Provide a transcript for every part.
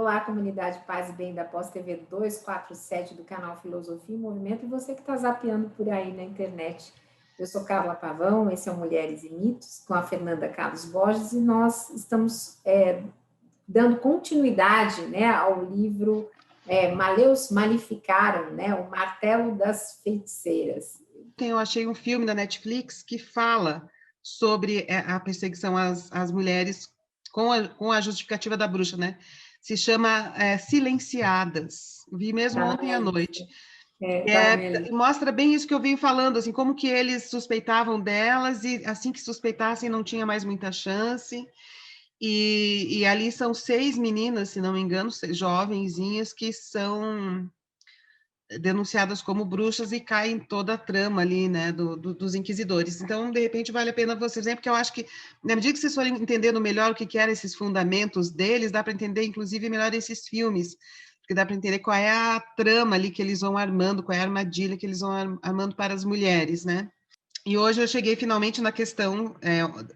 Olá, comunidade Paz e Bem da Pós TV 247 do canal Filosofia e Movimento, e você que está zapeando por aí na internet. Eu sou Carla Pavão, esse é o Mulheres e Mitos, com a Fernanda Carlos Borges, e nós estamos dando continuidade, né, ao livro Maleus Maleficaram, né, o Martelo das Feiticeiras. Eu achei um filme da Netflix que fala sobre a perseguição às mulheres com a justificativa da bruxa, né? Se chama Silenciadas. Vi mesmo ontem à noite. Mostra bem isso que eu venho falando, assim, como que eles suspeitavam delas e assim que suspeitassem não tinha mais muita chance. E ali são 6 meninas, se não me engano, jovenzinhas, que são denunciadas como bruxas e caem toda a trama ali, né, dos inquisidores. Então, de repente, vale a pena vocês verem, porque eu acho que, na medida que vocês forem entendendo melhor o que eram esses fundamentos deles, dá para entender, inclusive, melhor esses filmes, porque dá para entender qual é a trama ali que eles vão armando, qual é a armadilha que eles vão armando para as mulheres, né? E hoje eu cheguei finalmente na questão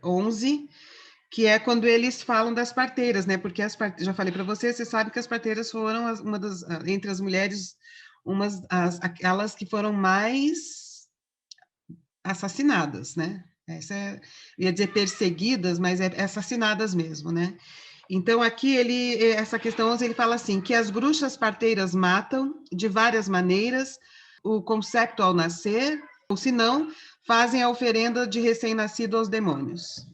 11, que é quando eles falam das parteiras, né? Porque já falei para vocês, você sabe que as parteiras foram entre as mulheres, aquelas que foram mais assassinadas, né? Ia dizer perseguidas, mas assassinadas mesmo, né? Então, aqui, essa questão 11, ele fala assim, que as bruxas parteiras matam de várias maneiras o concepto ao nascer, ou se não, fazem a oferenda de recém-nascido aos demônios.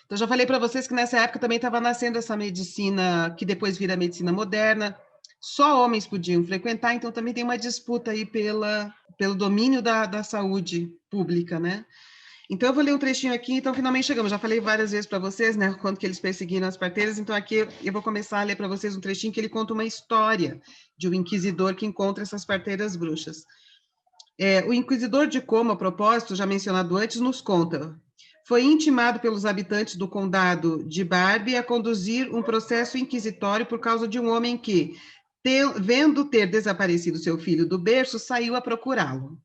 Então, já falei para vocês que nessa época também estava nascendo essa medicina, que depois vira medicina moderna, só homens podiam frequentar, então também tem uma disputa aí pelo domínio da saúde pública, né? Então, eu vou ler um trechinho aqui, então finalmente chegamos, já falei várias vezes para vocês, né, quando que eles perseguiram as parteiras, então aqui eu vou começar a ler para vocês um trechinho que ele conta uma história de um inquisidor que encontra essas parteiras bruxas. O inquisidor de Como, a propósito, já mencionado antes, nos conta: foi intimado pelos habitantes do condado de Barbie a conduzir um processo inquisitório por causa de um homem que, vendo ter desaparecido seu filho do berço, saiu a procurá-lo.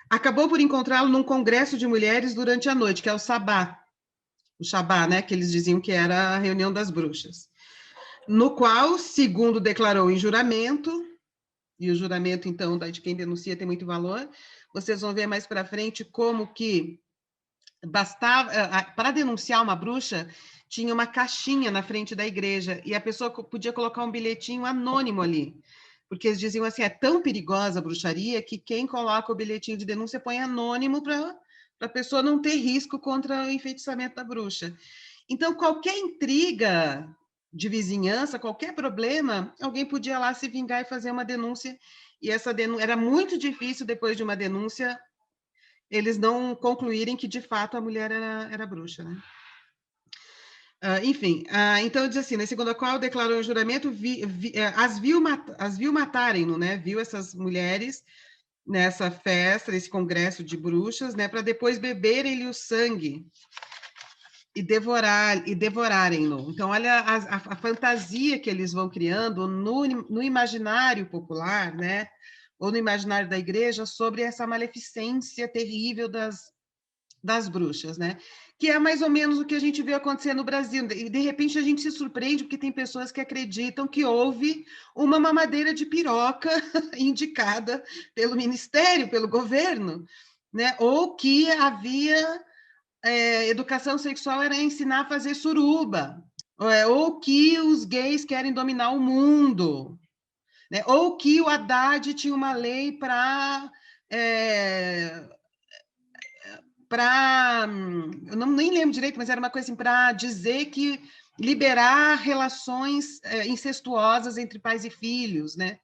Acabou por encontrá-lo num congresso de mulheres durante a noite, que é o Sabá. O Shabá, né, que eles diziam que era a reunião das bruxas. No qual, segundo declarou em juramento, e o juramento, então, de quem denuncia tem muito valor, vocês vão ver mais para frente como que bastava, para denunciar uma bruxa, tinha uma caixinha na frente da igreja, e a pessoa podia colocar um bilhetinho anônimo ali, porque eles diziam assim, é tão perigosa a bruxaria que quem coloca o bilhetinho de denúncia põe anônimo para a pessoa não ter risco contra o enfeitiçamento da bruxa. Então, qualquer intriga de vizinhança, qualquer problema, alguém podia lá se vingar e fazer uma denúncia, e essa denúncia era muito difícil, depois de uma denúncia, eles não concluírem que, de fato, a mulher era bruxa, né? Enfim, então diz assim, né, segundo a qual declarou o juramento, as viu matarem-no, né? Viu essas mulheres nessa festa, nesse congresso de bruxas, né? Para depois beberem-lhe o sangue e devorarem-no. Então, olha a fantasia que eles vão criando no imaginário popular, né? Ou no imaginário da igreja, sobre essa maleficência terrível das bruxas, né? Que é mais ou menos o que a gente vê acontecer no Brasil. E, de repente, a gente se surpreende porque tem pessoas que acreditam que houve uma mamadeira de piroca indicada pelo ministério, pelo governo, né? Ou que havia educação sexual era ensinar a fazer suruba, ou que os gays querem dominar o mundo, né? Ou que o Haddad tinha uma lei para eu nem lembro direito, mas era uma coisa assim, para dizer que liberar relações incestuosas entre pais e filhos, né?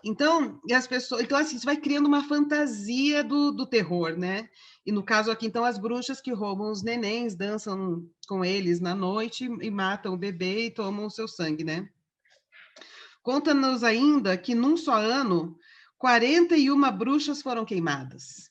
Então, e as pessoas, então assim, isso vai criando uma fantasia do terror, né? E no caso aqui, então, as bruxas que roubam os nenéns, dançam com eles na noite e matam o bebê e tomam o seu sangue, né? Conta-nos ainda que num só ano, 41 bruxas foram queimadas.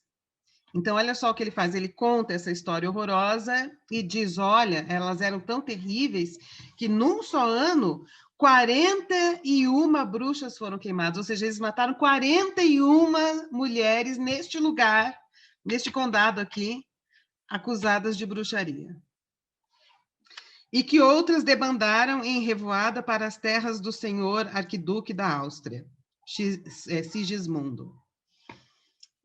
Então, olha só o que ele faz, ele conta essa história horrorosa e diz, olha, elas eram tão terríveis que num só ano, 41 bruxas foram queimadas, ou seja, eles mataram 41 mulheres neste lugar, neste condado aqui, acusadas de bruxaria. e que outras debandaram em revoada para as terras do senhor arquiduque da Áustria, Sigismundo.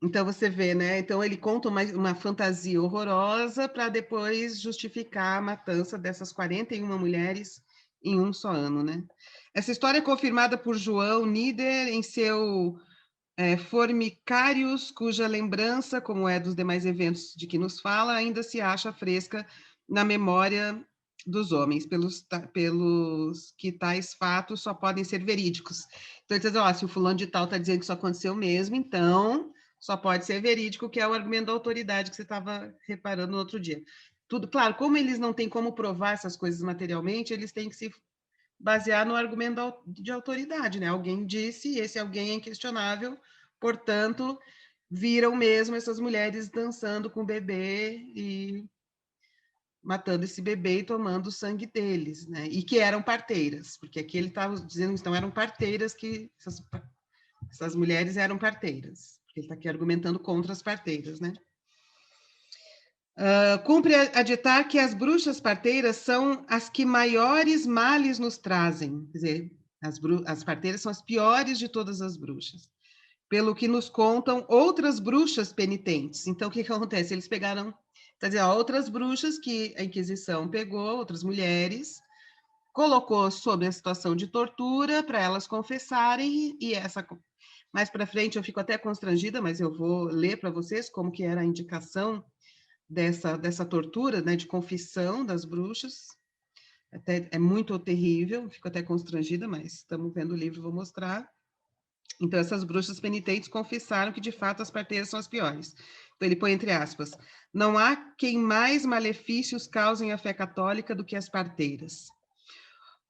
Então, você vê, né? Então, ele conta uma fantasia horrorosa para depois justificar a matança dessas 41 mulheres em um só ano, né? Essa história é confirmada por João Nieder em seu Formicários, cuja lembrança, como é dos demais eventos de que nos fala, ainda se acha fresca na memória dos homens, pelos que tais fatos só podem ser verídicos. Então, ele diz, ó, se o fulano de tal está dizendo que isso aconteceu mesmo, então só pode ser verídico, que é o argumento da autoridade que você estava reparando no outro dia. Tudo, claro, como eles não têm como provar essas coisas materialmente, eles têm que se basear no argumento de autoridade, né? Alguém disse, esse alguém é inquestionável, portanto, viram mesmo essas mulheres dançando com o bebê e matando esse bebê e tomando o sangue deles, né? E que eram parteiras, porque aqui ele estava dizendo que então eram parteiras, que essas mulheres eram parteiras, porque ele está aqui argumentando contra as parteiras, né? Cumpre aditar que as bruxas parteiras são as que maiores males nos trazem, quer dizer, as parteiras são as piores de todas as bruxas, pelo que nos contam outras bruxas penitentes. Então, o que acontece? Eles pegaram, quer dizer, outras bruxas que a Inquisição pegou, outras mulheres, colocou sob a situação de tortura para elas confessarem, e essa... Mais para frente eu fico até constrangida, mas eu vou ler para vocês como que era a indicação dessa tortura, né, de confissão das bruxas. Até, é muito terrível, fico até constrangida, mas estamos vendo o livro, vou mostrar. Então, essas bruxas penitentes confessaram que, de fato, as parteiras são as piores. Então, ele põe entre aspas, não há quem mais malefícios causem a fé católica do que as parteiras.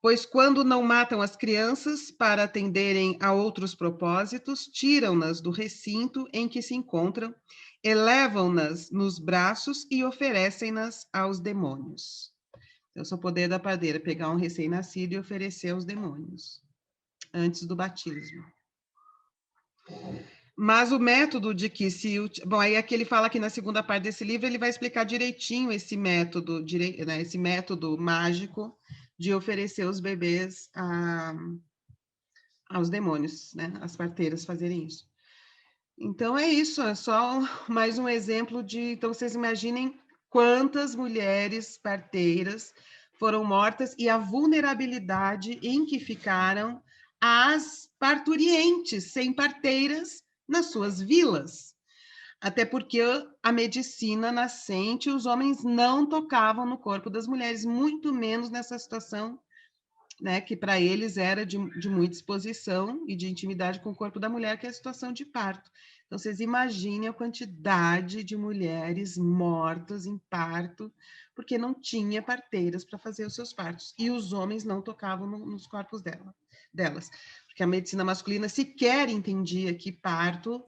Pois quando não matam as crianças para atenderem a outros propósitos, tiram-nas do recinto em que se encontram, elevam-nas nos braços e oferecem-nas aos demônios. Então, esse é o poder da parteira, pegar um recém-nascido e oferecer aos demônios, antes do batismo. Mas o método de que se... Bom, aí aqui ele fala que na segunda parte desse livro ele vai explicar direitinho esse método, né, esse método mágico de oferecer os bebês aos demônios, né? As parteiras fazerem isso. Então é isso, é só mais um exemplo de... Então vocês imaginem quantas mulheres parteiras foram mortas e a vulnerabilidade em que ficaram as parturientes sem parteiras nas suas vilas. Até porque a medicina nascente, os homens não tocavam no corpo das mulheres, muito menos nessa situação, né, que para eles era de muita exposição e de intimidade com o corpo da mulher, que é a situação de parto. Então, vocês imaginem a quantidade de mulheres mortas em parto, porque não tinha parteiras para fazer os seus partos, e os homens não tocavam nos corpos delas, porque a medicina masculina sequer entendia que parto,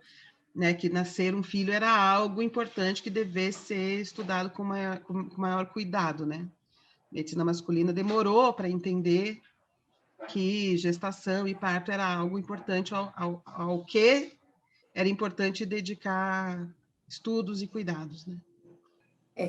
né, que nascer um filho era algo importante que devesse ser estudado com maior cuidado, né? A medicina masculina demorou para entender que gestação e parto era algo importante ao que era importante dedicar estudos e cuidados, né?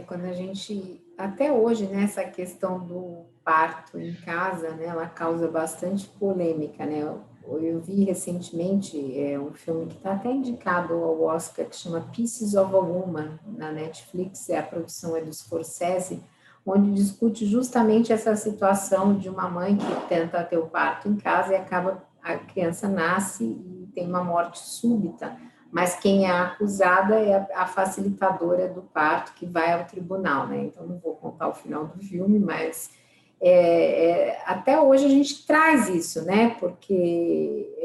Quando a gente, até hoje, né, essa questão do parto em casa, né, ela causa bastante polêmica, né? Eu vi recentemente um filme que está até indicado ao Oscar, que chama Pieces of a Woman, na Netflix, a produção é do Scorsese, onde discute justamente essa situação de uma mãe que tenta ter o parto em casa e a criança nasce e tem uma morte súbita, mas quem é acusada é a facilitadora do parto que vai ao tribunal, né? Então, não vou contar o final do filme, mas até hoje a gente traz isso, né? Porque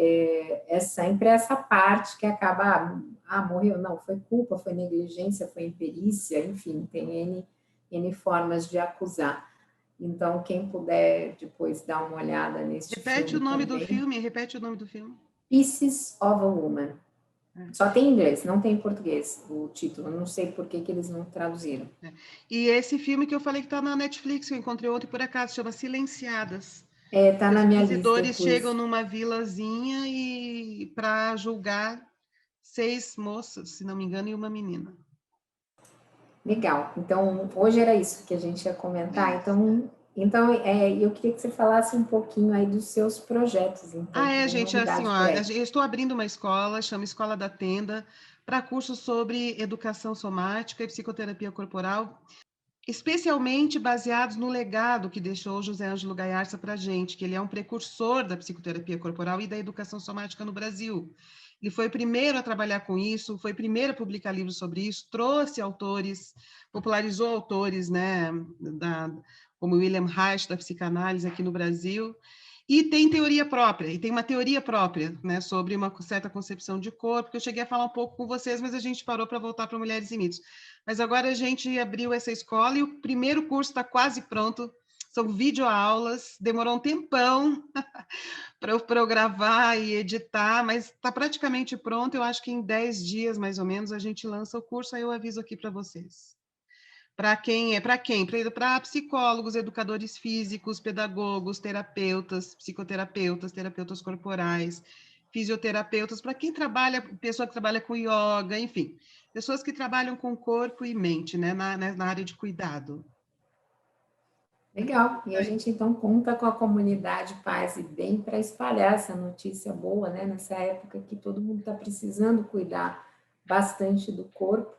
é sempre essa parte que acaba, morreu, não, foi culpa, foi negligência, foi imperícia, enfim, tem N formas de acusar. Então, quem puder depois dar uma olhada neste Repete o filme nome do também. filme, repete o nome do filme. Pieces of a Woman. Só tem em inglês, não tem em português o título. Não sei por que eles não traduziram. E esse filme que eu falei que está na Netflix, que eu encontrei ontem por acaso, chama Silenciadas. Tá na Os minha lista. inquisidores chegam numa vilazinha e para julgar 6 moças, se não me engano, e uma menina. Legal. Então, hoje era isso que a gente ia comentar. Então, Então, eu queria que você falasse um pouquinho aí dos seus projetos, então, que vem Gente, assim, novidade ó, por aí. eu estou abrindo uma escola, chama Escola da Tenda, para cursos sobre educação somática e psicoterapia corporal, especialmente baseados no legado que deixou o José Ângelo Gaiarsa para a gente, que ele é um precursor da psicoterapia corporal e da educação somática no Brasil. Ele foi o primeiro a trabalhar com isso, foi o primeiro a publicar livros sobre isso, trouxe autores, popularizou autores, né, como William Reich, da psicanálise aqui no Brasil, e tem teoria própria, e tem uma teoria própria, né, sobre uma certa concepção de corpo, que eu cheguei a falar um pouco com vocês, mas a gente parou para voltar para Mulheres e Mitos. Mas agora a gente abriu essa escola e o primeiro curso está quase pronto, são videoaulas, demorou um tempão para eu gravar e editar, mas está praticamente pronto, eu acho que em 10 dias, mais ou menos, a gente lança o curso, aí eu aviso aqui para vocês. Para quem? Para psicólogos, educadores físicos, pedagogos, terapeutas, psicoterapeutas, terapeutas corporais, fisioterapeutas, para quem trabalha, pessoa que trabalha com yoga, enfim, pessoas que trabalham com corpo e mente, né, na área de cuidado. Legal. E a gente então conta com a comunidade Paz e Bem para espalhar essa notícia boa, né? Nessa época que todo mundo está precisando cuidar bastante do corpo,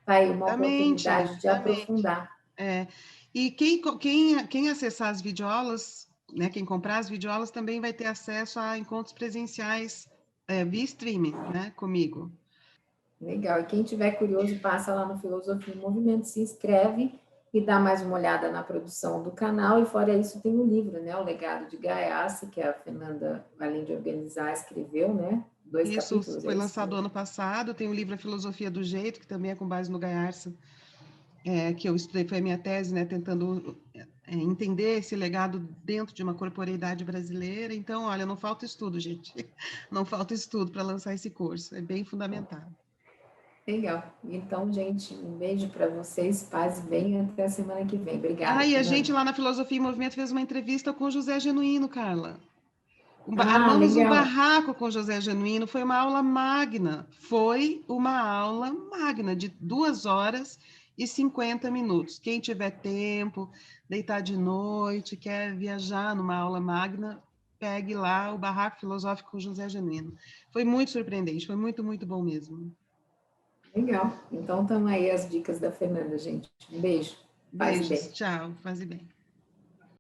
tá aí uma oportunidade de Exatamente. aprofundar. E quem acessar as videoaulas, né, quem comprar as videoaulas também vai ter acesso a encontros presenciais via streaming, né, comigo. Legal. E quem tiver curioso, passa lá no Filosofia em Movimento, se inscreve e dá mais uma olhada na produção do canal. E fora isso, tem o livro, né? O Legado de Gaiassi, que a Fernanda, além de organizar, escreveu, né? 2 Isso capítulos, é foi isso? lançado ano passado, tem o livro A Filosofia do Jeito, que também é com base no Gaiarsa, que eu estudei, foi a minha tese, né, tentando entender esse legado dentro de uma corporeidade brasileira. Então, olha, não falta estudo, gente. Não falta estudo para lançar esse curso, é bem fundamental. Legal. Então, gente, um beijo para vocês, paz e bem, até a semana que vem. Obrigada, E a gente Fernanda. lá na Filosofia em Movimento fez uma entrevista com o José Genuíno, Carla. Ah, Armamos um legal. barraco com José Genuíno, foi uma aula magna. Foi uma aula magna de 2 horas e 50 minutos. Quem tiver tempo, deitar de noite, quer viajar numa aula magna, pegue lá o Barraco Filosófico com José Genuíno. Foi muito surpreendente, foi muito, muito bom mesmo. Legal. Então, estão aí as dicas da Fernanda, gente. Um beijo. Paz e Beijos, bem. tchau, faz bem.